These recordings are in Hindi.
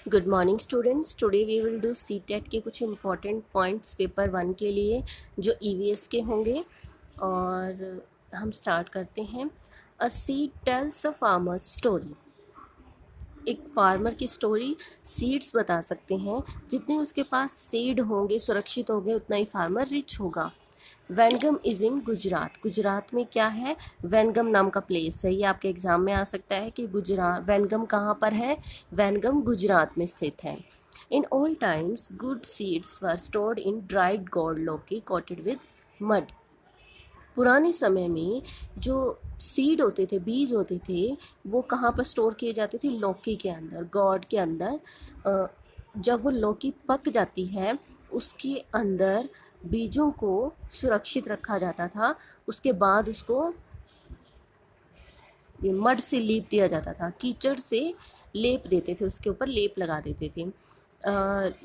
Good morning students. Today we will do CTET के कुछ इम्पॉर्टेंट पॉइंट्स पेपर 1 के लिए जो ईवीएस के होंगे। और हम स्टार्ट करते हैं। A seed tales a farmer story. एक फार्मर की स्टोरी सीड्स बता सकते हैं। जितने उसके पास सीड होंगे, सुरक्षित होंगे, उतना ही फार्मर रिच होगा। वैनगम इज़ इन गुजरात। गुजरात में क्या है? वैनगम नाम का प्लेस है। ये आपके एग्जाम में आ सकता है कि गुजरात वैनगम कहाँ पर है। वैनगम गुजरात में स्थित है। In old times good seeds were stored in dried God लौकी कोटेड विद मड। पुराने समय में जो सीड होते थे, बीज होते थे, वो कहाँ पर स्टोर किए जाते थे? लौकी के अंदर, गॉड के अंदर। जब वो लौकी पक जाती है, उसके अंदर बीजों को सुरक्षित रखा जाता था। उसके बाद उसको ये मड से लेप दिया जाता था, कीचड़ से लेप देते थे, उसके ऊपर लेप लगा देते थे।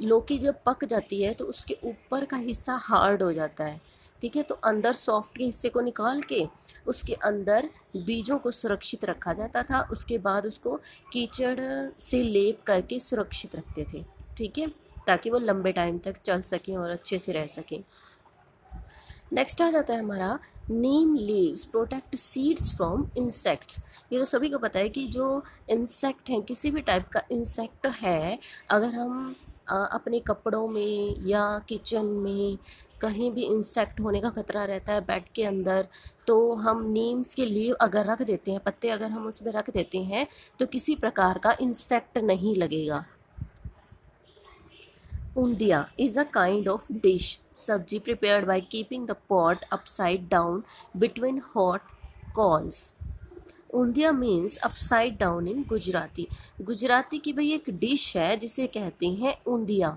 लौकी जब पक जाती है तो उसके ऊपर का हिस्सा हार्ड हो जाता है, ठीक है। तो अंदर सॉफ्ट के हिस्से को निकाल के उसके अंदर बीजों को सुरक्षित रखा जाता था। उसके बाद उसको कीचड़ से लेप करके सुरक्षित रखते थे, ठीक है, ताकि वो लंबे टाइम तक चल सकें और अच्छे से रह सकें। नेक्स्ट आ जाता है हमारा neem leaves protect seeds from insects. ये तो सभी को पता है कि जो इंसेक्ट हैं, किसी भी टाइप का इंसेक्ट है, अगर हम अपने कपड़ों में या किचन में कहीं भी इंसेक्ट होने का खतरा रहता है बेड के अंदर, तो हम नीम्स के लीव अगर रख देते हैं, पत्ते अगर हम उसमें रख देते हैं, तो किसी प्रकार का इंसेक्ट नहीं लगेगा। Undia is a kind of dish sabji prepared by keeping the pot upside down between hot coals. Undhiyu means upside down in Gujarati. Gujarati की भाई एक डिश है जिसे कहते हैं ऊंधिया।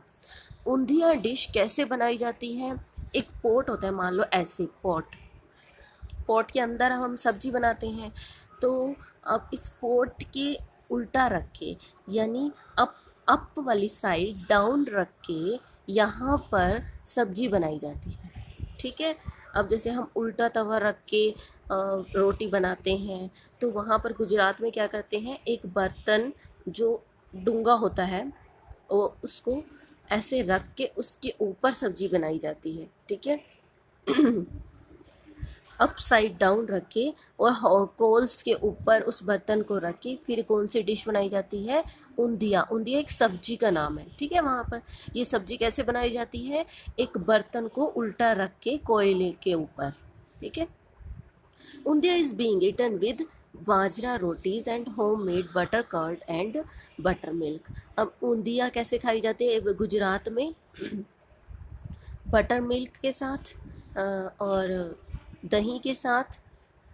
ऊंधिया डिश कैसे बनाई जाती है? एक पोट होता है, मान लो ऐसे पोट के अंदर हम सब्जी बनाते हैं। तो अब इस पोट के उल्टा रख के, यानी अप वाली साइड डाउन रख के यहाँ पर सब्जी बनाई जाती है, ठीक है। अब जैसे हम उल्टा तवा रख के रोटी बनाते हैं, तो वहाँ पर गुजरात में क्या करते हैं, एक बर्तन जो डूंगा होता है, वो उसको ऐसे रख के उसके ऊपर सब्जी बनाई जाती है, ठीक है। अप साइड डाउन रख के और कोल्स के ऊपर उस बर्तन को रख के फिर कौन सी डिश बनाई जाती है? ऊंधिया। ऊंधिया एक सब्जी का नाम है, ठीक है। वहाँ पर ये सब्जी कैसे बनाई जाती है? एक बर्तन को उल्टा रख के कोयले के ऊपर, ठीक है। Undhiyu is being eaten with bajra rotis and homemade butter curd and buttermilk. अब ऊंधिया कैसे खाई जाती है गुजरात में? बटर मिल्क के साथ, और दही के साथ,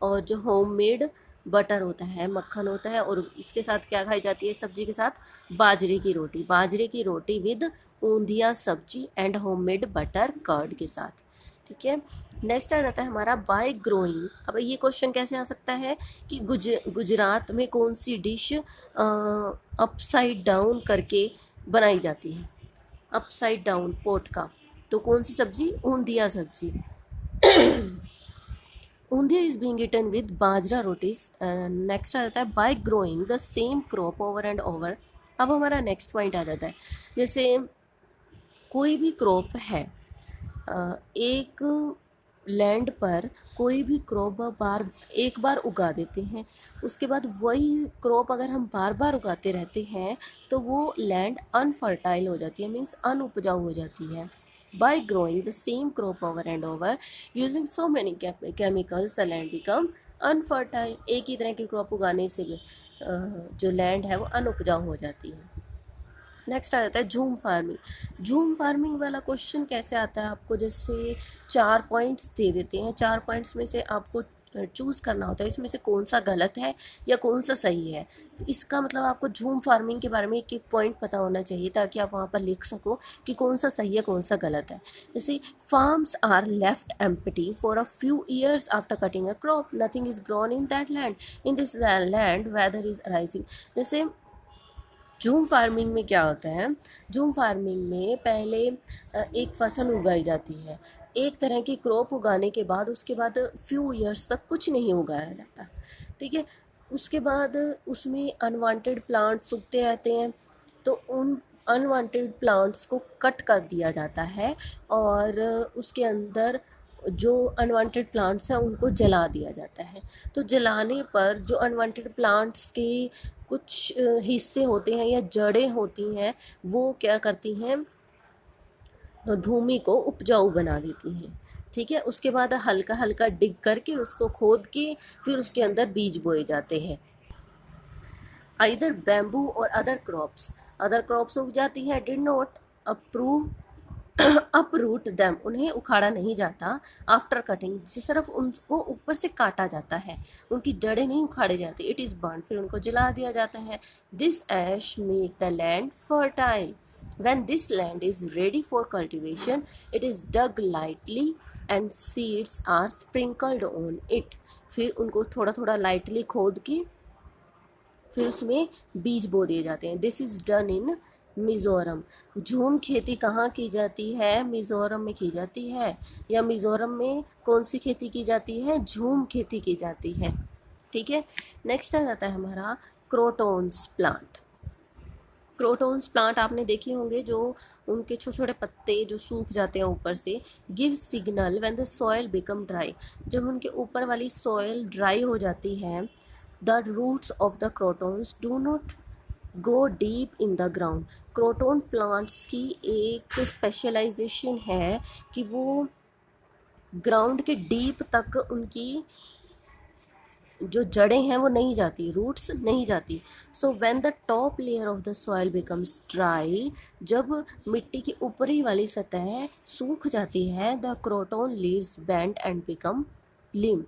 और जो होममेड बटर होता है, मक्खन होता है, और इसके साथ क्या खाई जाती है सब्जी के साथ? बाजरे की रोटी। बाजरे की रोटी विद ऊंधिया सब्जी एंड होममेड बटर कर्ड के साथ, ठीक है। नेक्स्ट आ जाता है हमारा बाय ग्रोइंग। अब ये क्वेश्चन कैसे आ सकता है कि गुजरात में कौन सी डिश अपसाइड डाउन करके बनाई जाती है? अपसाइड डाउन पोट का, तो कौन सी सब्जी? ऊंधिया सब्जी। Undhiyu is being eaten with bajra rotis. Next आ जाता है by growing the same crop over and over. अब हमारा नेक्स्ट पॉइंट आ जाता है, जैसे कोई भी क्रॉप है, एक लैंड पर कोई भी क्रॉप एक बार उगा देते हैं, उसके बाद वही क्रॉप अगर हम बार बार उगाते रहते हैं तो वो लैंड अनफर्टाइल हो जाती है, मीन्स अनउपजाऊ हो जाती है। By growing the same crop over and over using so many chemicals the land become unfertile. एक ही तरह की क्रॉप उगाने से जो लैंड है वो अनउपजाऊ हो जाती है। नेक्स्ट आ जाता है झूम फार्मिंग। झूम फार्मिंग वाला क्वेश्चन कैसे आता है आपको? जैसे 4 पॉइंट्स दे देते हैं, 4 पॉइंट्स में से आपको चूज़ करना होता है इसमें से कौन सा गलत है या कौन सा सही है। तो इसका मतलब आपको झूम फार्मिंग के बारे में एक एक पॉइंट पता होना चाहिए, ताकि आप वहाँ पर लिख सको कि कौन सा सही है कौन सा गलत है। जैसे farms are left empty for a few years after cutting a crop, nothing is grown in that land, in this land weather is arising. जैसे जूम फार्मिंग में क्या होता है? जूम फार्मिंग में पहले एक फसल उगाई जाती है, एक तरह की क्रॉप उगाने के बाद उसके बाद फ्यू ईयर्स तक कुछ नहीं उगाया जाता, ठीक है। उसके बाद उसमें अनवांटेड प्लांट्स उगते रहते हैं, तो उन अनवांटेड प्लांट्स को कट कर दिया जाता है और उसके अंदर जो अनवांटेड प्लांट्स हैं उनको जला दिया जाता है। तो जलाने पर जो अनवांटेड प्लांट्स के कुछ हिस्से होते हैं या जड़ें होती हैं, वो क्या करती हैं, भूमि को उपजाऊ बना देती हैं। ठीक है, उसके बाद हल्का हल्का डिग करके उसको खोद के फिर उसके अंदर बीज बोए जाते हैं। आइदर बैम्बू और अदर क्रॉप्स उग जाती हैं, did not approve uproot them, उन्हें उखाड़ा नहीं जाता। आफ्टर कटिंग, सिर्फ उनको ऊपर से काटा जाता है, उनकी जड़ें नहीं उखाड़ी जाती। इट इज़ बर्न, फिर उनको जला दिया जाता है। This ash make the land fertile. When this land is ready for cultivation, it is dug lightly and seeds are sprinkled on it. फिर उनको थोड़ा थोड़ा लाइटली खोद के फिर उसमें बीज बो दिए जाते हैं। This is done in Mizoram. झूम खेती कहाँ की जाती है? मिज़ोरम में की जाती है। या मिज़ोरम में कौन सी खेती की जाती है? झूम खेती की जाती है। ठीक है, नेक्स्ट आ जाता है हमारा क्रोटोन्स प्लांट। क्रोटोन्स प्लांट आपने देखे होंगे, जो उनके छोटे छोटे पत्ते जो सूख जाते हैं ऊपर से। Give signal when the soil become dry, जब उनके ऊपर वाली सॉयल ड्राई हो जाती है। The roots of the crotons do not go deep in the ground. Croton plants की एक स्पेशलाइजेशन है कि वो ग्राउंड के डीप तक उनकी जो जड़ें हैं वो नहीं जाती, रूट्स नहीं जाती। So when the top layer of the soil becomes dry, जब मिट्टी की ऊपरी वाली सतह सूख जाती है, the croton leaves bend and become limp.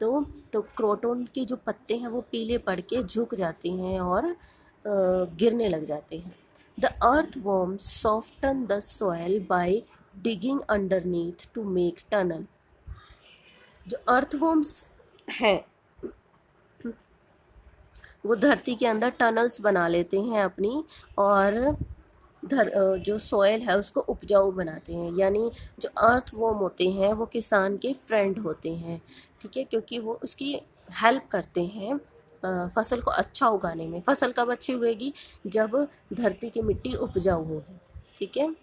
तो क्रोटोन के जो पत्ते हैं वो पीले पड़ के झुक जाते हैं और गिरने लग जाते हैं। The earthworm soften the soil by digging underneath to make tunnel. जो अर्थवॉर्म्स हैं वो धरती के अंदर टनल्स बना लेते हैं अपनी, और जो सॉयल है उसको उपजाऊ बनाते हैं। यानी जो अर्थवॉर्म होते हैं वो किसान के फ्रेंड होते हैं। ठीक है, क्योंकि वो उसकी हेल्प करते हैं फसल को अच्छा उगाने में। फसल कब अच्छी उगेगी? जब धरती की मिट्टी उपजाऊ होगी। ठीक है,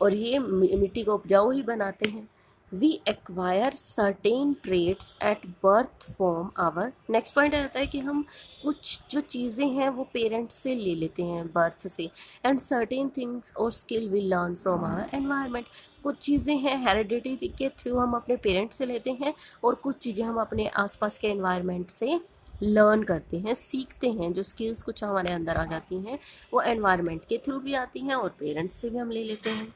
और ये मिट्टी को उपजाऊ ही बनाते हैं। We acquire certain traits at birth from our. Next point आ जाता है कि हम कुछ जो चीज़ें हैं वो पेरेंट्स से ले लेते हैं, बर्थ से। एंड सर्टेन थिंग्स और skill we learn from our environment. कुछ चीज़ें हैं हेरिडिटी के थ्रू हम अपने पेरेंट्स से लेते हैं, और कुछ चीज़ें हम अपने आसपास के एनवायरनमेंट से लर्न करते हैं, सीखते हैं। जो स्किल्स कुछ हमारे अंदर आ जाती हैं वो एनवायरनमेंट के थ्रू भी आती हैं और पेरेंट्स से भी हम ले लेते हैं।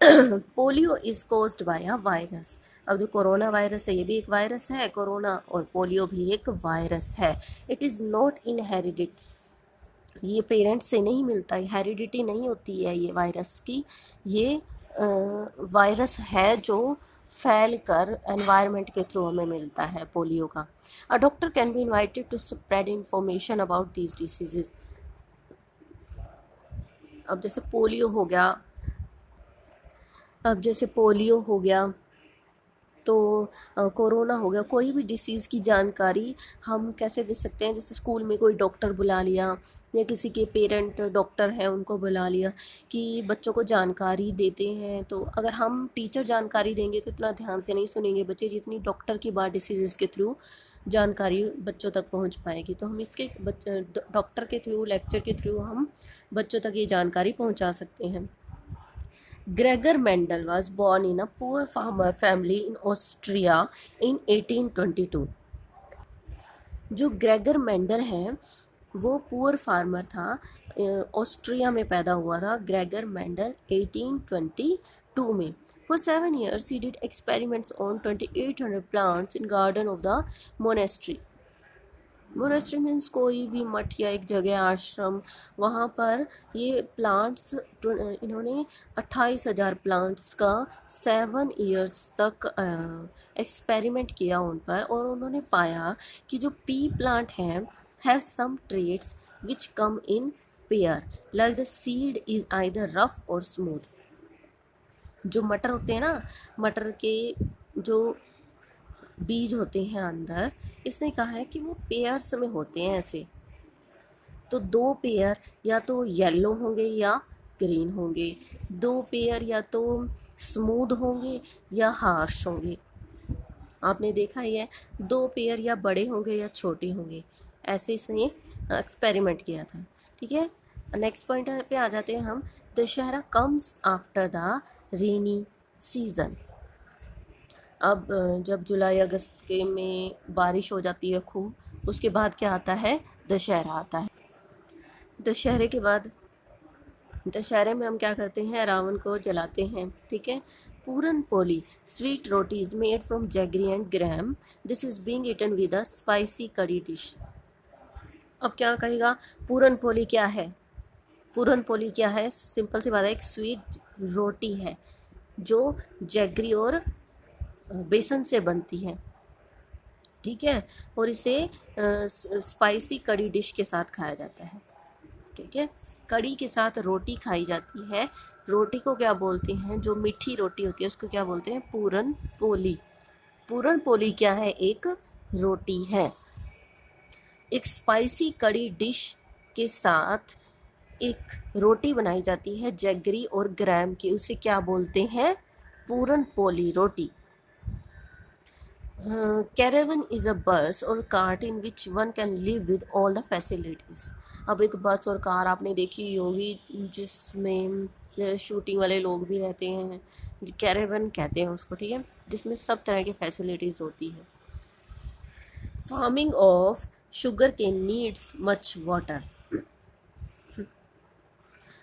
Polio is caused by a virus. अब जो कोरोना वायरस है ये भी एक वायरस है, कोरोना और पोलियो भी एक वायरस है। इट इज़ नॉट इनहेरिटेड, ये पेरेंट्स से नहीं मिलता है, हेरिडिटी नहीं होती है ये वायरस की। ये वायरस है जो फैल कर एनवायरनमेंट के थ्रू हमें मिलता है, पोलियो का। A doctor can be invited to spread information about these diseases. अब जैसे पोलियो हो गया, तो कोरोना हो गया, कोई भी डिसीज़ की जानकारी हम कैसे दे सकते हैं? जैसे स्कूल में कोई डॉक्टर बुला लिया, या किसी के पेरेंट डॉक्टर हैं उनको बुला लिया कि बच्चों को जानकारी देते हैं। तो अगर हम टीचर जानकारी देंगे तो इतना ध्यान से नहीं सुनेंगे बच्चे, जितनी डॉक्टर की बात डिसीज़ के थ्रू जानकारी बच्चों तक पहुंच पाएगी। तो हम इसके डॉक्टर के थ्रू, लेक्चर के थ्रू हम बच्चों तक ये जानकारी पहुंचा सकते हैं। Gregor Mendel was born in a poor farmer family in Austria in 1822. जो ग्रेगर मेंडल है वो पुअर फार्मर था, ऑस्ट्रिया में पैदा हुआ था ग्रेगर मेंडल 1822 में। For 7 years he did experiments on 2800 plants in garden of the monastery. Monastery means कोई भी मठ या एक जगह, आश्रम, वहाँ पर ये प्लांट्स इन्होंने 28,000 प्लांट्स का 7 इयर्स तक एक्सपेरिमेंट किया उन पर, और उन्होंने पाया कि जो पी प्लांट हैं have some traits which come in pair, like the seed is either rough or smooth. जो मटर होते हैं ना, मटर के जो बीज होते हैं अंदर, इसने कहा है कि वो पेयर्स में होते हैं ऐसे। तो 2 पेयर या तो येलो होंगे या ग्रीन होंगे, 2 पेयर या तो स्मूथ होंगे या हार्श होंगे। आपने देखा ही है, 2 पेयर या बड़े होंगे या छोटे होंगे, ऐसे इसने एक्सपेरिमेंट किया था। ठीक है, नेक्स्ट पॉइंट पे आ जाते हैं हम। Dussehra comes after the rainy season. अब जब जुलाई अगस्त के में बारिश हो जाती है खूब, उसके बाद क्या आता है, दशहरा आता है। दशहरे के बाद, दशहरे में हम क्या करते हैं, रावण को जलाते हैं। ठीक है, Puran poli sweet rotis made from jaggery and gram, this is being eaten with a spicy curry dish. अब क्या कहेगा, पूरन पोली क्या है, पूरन पोली क्या है, सिंपल सी बात है, एक स्वीट रोटी है जो जैगरी और बेसन से बनती है। ठीक है, और इसे स्पाइसी कड़ी डिश के साथ खाया जाता है। ठीक है, कड़ी के साथ रोटी खाई जाती है। रोटी को क्या बोलते हैं, जो मीठी रोटी होती है उसको क्या बोलते हैं, पूरन पोली। पूरन पोली क्या है, एक रोटी है। एक स्पाइसी कड़ी डिश के साथ एक रोटी बनाई जाती है जैगरी और ग्राम की, उसे क्या बोलते हैं, पूरन पोली रोटी। कैरेवन इज़ अ बस और cart in which one can live with all the facilities. अब एक बस और कार आपने देखी होगी जिसमें शूटिंग वाले लोग भी रहते हैं, कैरेवन कहते हैं उसको। ठीक है, जिसमें सब तरह की फैसिलिटीज़ होती है। Farming of sugar cane needs much water.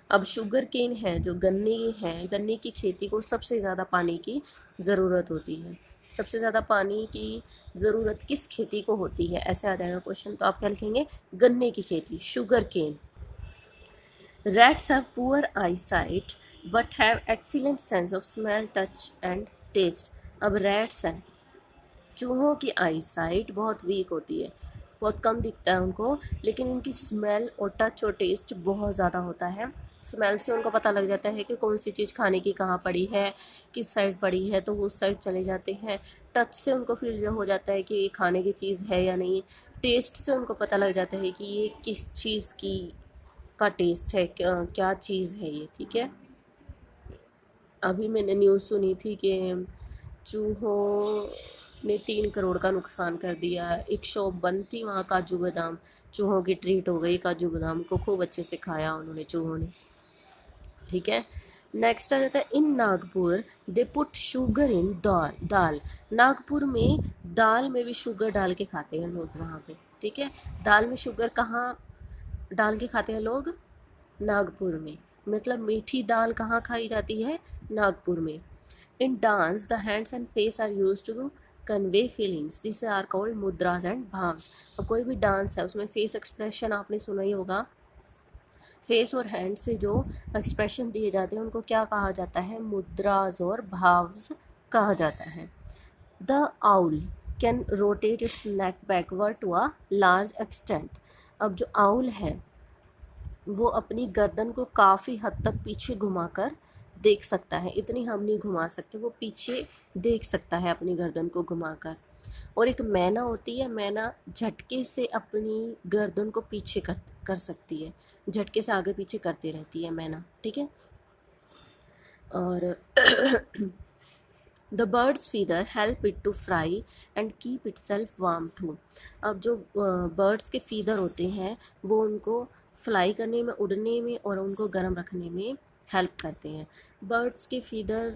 अब शुगर केन है, जो गन्ने है, गन्ने की खेती को सबसे ज़्यादा पानी की ज़रूरत होती है। सबसे ज़्यादा पानी की ज़रूरत किस खेती को होती है, ऐसे आ जाएगा क्वेश्चन, तो आप क्या लिखेंगे, गन्ने की खेती, sugar cane. Rats have poor eye sight but have excellent sense of smell, touch and taste. अब रैट्स हैं, चूहों की आई साइट बहुत वीक होती है, बहुत कम दिखता है उनको, लेकिन उनकी स्मेल और टच और टेस्ट बहुत ज़्यादा होता है। स्मेल से उनको पता लग जाता है कि कौन सी चीज़ खाने की कहाँ पड़ी है, किस साइड पड़ी है, तो वो उस साइड चले जाते हैं। टच से उनको फील हो जाता है कि ये खाने की चीज़ है या नहीं। टेस्ट से उनको पता लग जाता है कि ये किस चीज़ की का टेस्ट है, क्या चीज़ है ये। ठीक है, अभी मैंने न्यूज़ सुनी थी कि चूहों ने 3 करोड़ का नुकसान कर दिया। एक शॉप बंद थी वहाँ, काजू बादाम, चूहों की ट्रीट हो गई, काजू बादाम को खूब अच्छे से खाया उन्होंने, चूहों ने। ठीक है, नेक्स्ट आ जाता है, in Nagpur they put sugar in dal. दाल, नागपुर में दाल में भी शुगर डाल के खाते हैं लोग वहाँ पे। ठीक है, दाल में शुगर कहाँ डाल के खाते हैं लोग, नागपुर में। मतलब मीठी दाल कहाँ खाई जाती है, नागपुर में। In dance the hands and face are used to convey feelings, this are called mudras and bhavas. और कोई भी डांस है उसमें फेस एक्सप्रेशन आपने सुना ही होगा, फेस और हैंड से जो एक्सप्रेशन दिए जाते हैं उनको क्या कहा जाता है, मुद्रास और भाव्स कहा जाता है। The owl can rotate its neck backward to a large extent. अब जो आउल है वो अपनी गर्दन को काफ़ी हद तक पीछे घुमाकर देख सकता है, इतनी हम नहीं घुमा सकते, वो पीछे देख सकता है अपनी गर्दन को घुमाकर। और एक मैना होती है, मैना झटके से अपनी गर्दन को पीछे कर सकती है, झटके से आगे पीछे करती रहती है मैना। ठीक है, और the birds feather help it to fry and keep itself warm too. अब जो बर्ड्स के फीदर होते हैं वो उनको फ्लाई करने में, उड़ने में और उनको गर्म रखने में हेल्प करते हैं। बर्ड्स के फीदर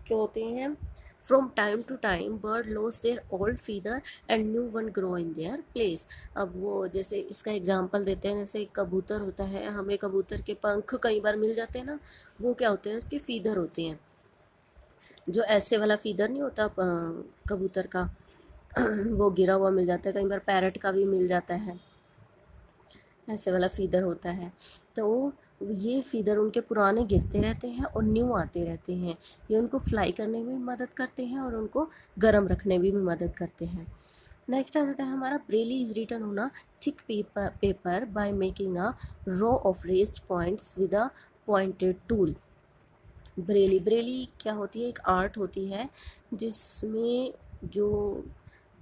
क्या होते हैं, from time to time bird loss their old feather and new one grow in their place. अब वो जैसे इसका एग्जांपल देते हैं, जैसे एक कबूतर होता है, हमें कबूतर के पंख कई बार मिल जाते हैं ना, वो क्या होते हैं, उसके फीदर होते हैं। जो ऐसे वाला फीदर नहीं होता कबूतर का, वो गिरा हुआ मिल जाता है, कई बार पैरट का भी मिल जाता है, ऐसे वाला फीदर होता है। तो ये फीदर उनके पुराने गिरते रहते हैं और न्यू आते रहते हैं। ये उनको फ्लाई करने में भी मदद करते हैं और उनको गर्म रखने में भी मदद करते हैं। नेक्स्ट आ जाता है हमारा, Braille is written on a thick paper by making a row of raised points with a pointed tool. Braille, Braille क्या होती है, एक आर्ट होती है जिसमें जो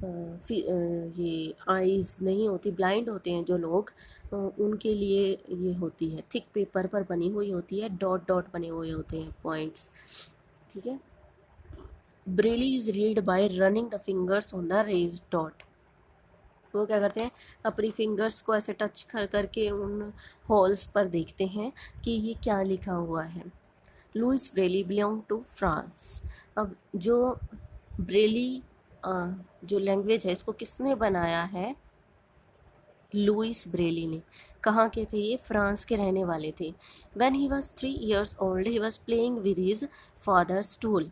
ये आइज़ नहीं होती, ब्लाइंड होते हैं जो लोग, उनके लिए ये होती है, थिक पेपर पर बनी हुई होती है, डॉट डॉट बने हुए होते हैं, पॉइंट्स। ठीक है। Braille is read by running the fingers on the raised dot. वो क्या करते हैं, अपनी फिंगर्स को ऐसे टच कर करके उन होल्स पर देखते हैं कि ये क्या लिखा हुआ है। Louis Braille belong to France. अब जो ब्रेली जो लैंग्वेज है, इसको किसने बनाया है? लुइस ब्रेली ने। कहाँ के थे ये? फ्रांस के रहने वाले थे। When he was 3 years old he was playing with his father's tool.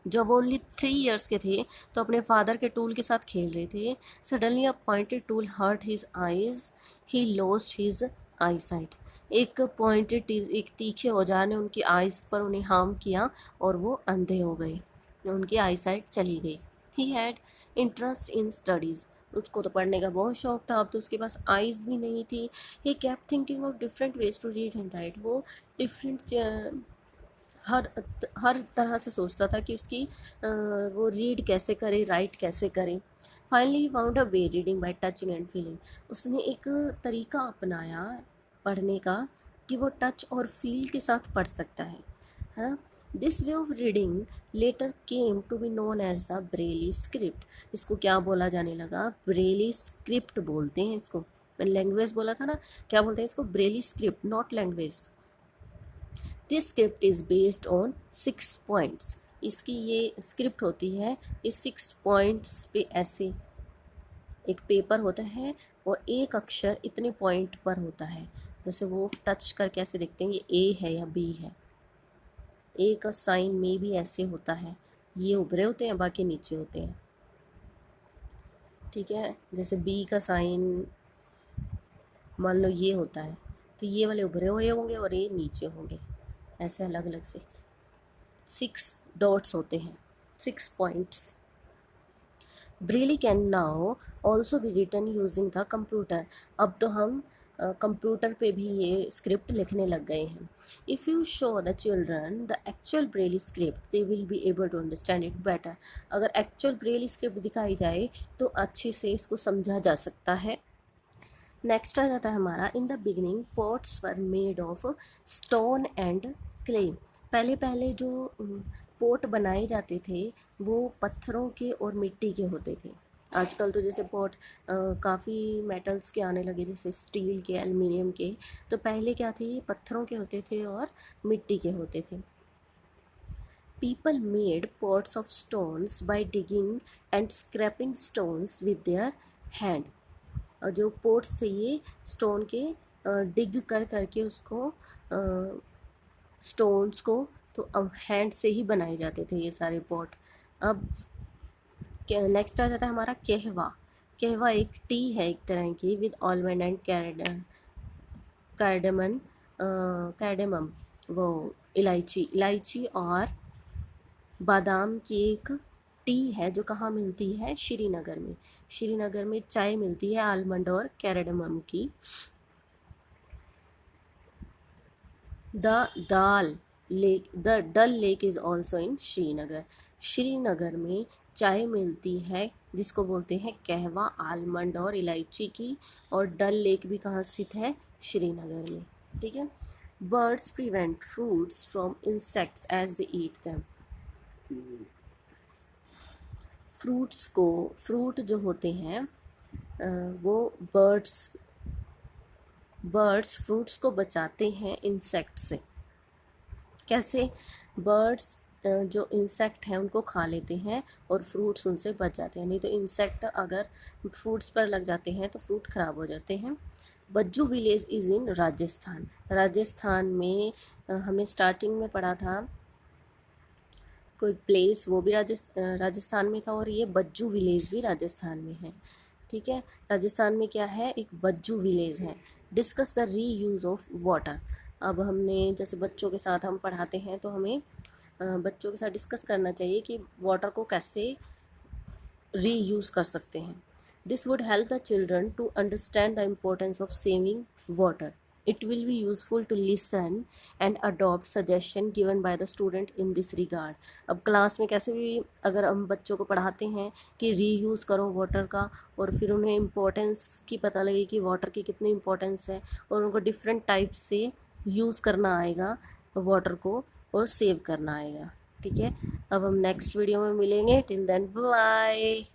जब वो ओनली 3 years के थे तो अपने फादर के टूल के साथ खेल रहे थे। Suddenly a pointed tool hurt his eyes, he lost his eye sight. एक तीखे औजार ने उनकी आइज़ पर उन्हें हार्म किया और वो अंधे हो गए, उनकी आई साइट चली गई। He had interest in studies. उसको तो पढ़ने का बहुत शौक था, अब तो उसके पास आइज़ भी नहीं थी। He kept thinking of different ways to read and write. वो डिफरेंट हर तरह से सोचता था कि उसकी वो रीड कैसे करे, राइट कैसे करे। Finally he found a way reading by touching and feeling. उसने एक तरीका अपनाया पढ़ने का कि वो टच और फील के साथ पढ़ सकता है। This way of reading letter came to be known as the Braille script. इसको क्या बोला जाने लगा? ब्रेली स्क्रिप्ट बोलते हैं इसको। मैंने लैंग्वेज बोला था ना, क्या बोलते हैं इसको? Braille script, not language. This script is based on 6 points. इसकी ये स्क्रिप्ट होती है, इस 6 पॉइंट्स पे ऐसे एक पेपर होता है और एक अक्षर इतने पॉइंट पर होता है। जैसे वो टच करके ऐसे देखते हैं ये ए है या बी है। ए का साइन में भी ऐसे होता है, ये उभरे होते हैं, बाकी नीचे होते हैं। ठीक है। जैसे बी का साइन मान लो ये होता है, तो ये वाले उभरे हुए होंगे और ये नीचे होंगे, ऐसे अलग अलग से 6 डॉट्स होते हैं, 6 points. Braille can now also be written using the computer. अब तो हम कंप्यूटर पे भी ये स्क्रिप्ट लिखने लग गए हैं। If you show the children the actual Braille script they will be able to understand it better. अगर एक्चुअल ब्रेली स्क्रिप्ट दिखाई जाए तो अच्छे से इसको समझा जा सकता है। नेक्स्ट आ जाता है हमारा, in the beginning pots were made of stone and clay. पहले पहले जो पोट बनाए जाते थे वो पत्थरों के और मिट्टी के होते थे। आजकल तो जैसे पोट काफ़ी मेटल्स के आने लगे, जैसे स्टील के, एल्युमिनियम के। तो पहले क्या थे, ये पत्थरों के होते थे और मिट्टी के होते थे। People made pots of stones by digging and scraping stones with their hand. जो पोट्स थे ये स्टोन के डिग कर करके उसको स्टोन्स को तो अब हैंड से ही बनाए जाते थे ये सारे पॉट। अब नेक्स्ट आ जाता है हमारा कहवा। कहवा एक टी है एक तरह की, विद आलमंड एंड कार्डेमन कार्डेमम, वो इलायची और बादाम की एक टी है जो कहाँ मिलती है? श्रीनगर में। श्रीनगर में चाय मिलती है आलमंड और कैरेडमम की। The Dal Lake is also in Srinagar. Srinagar में चाय मिलती है जिसको बोलते हैं कहवा, आलमंड और इलायची की। और डल लेक भी कहाँ स्थित है? श्रीनगर में। ठीक है। Birds prevent fruits from insects as they eat them. Fruit जो होते हैं वो बर्ड्स फ्रूट्स को बचाते हैं इंसेक्ट से। कैसे? बर्ड्स जो इंसेक्ट हैं उनको खा लेते हैं और फ्रूट्स उनसे बच जाते हैं। नहीं तो इंसेक्ट अगर फ्रूट्स पर लग जाते हैं तो फ्रूट ख़राब हो जाते हैं। Bajju village is in Rajasthan. Rajasthan में हमने स्टार्टिंग में पढ़ा था कोई प्लेस, वो भी राजस्थान में था, और ये बज्जू विलेज भी राजस्थान में है। ठीक है। राजस्थान में क्या है? एक बज्जू विलेज है। डिस्कस द री यूज़ ऑफ वाटर। अब हमने जैसे बच्चों के साथ हम पढ़ाते हैं तो हमें बच्चों के साथ डिस्कस करना चाहिए कि वाटर को कैसे री यूज़ कर सकते हैं। This would help the children to understand the importance of saving water. it will be useful to listen and adopt suggestion given by the student in this regard. अब क्लास में कैसे भी अगर हम बच्चों को पढ़ाते हैं कि रीयूज़ करो वाटर का, और फिर उन्हें इम्पोर्टेंस की पता लगे कि वाटर की कितनी इम्पोर्टेंस है, और उनको डिफरेंट टाइप से यूज़ करना आएगा वाटर को, और सेव करना आएगा। ठीक है, अब हम नेक्स्ट वीडियो में मिलेंगे। Till then bye.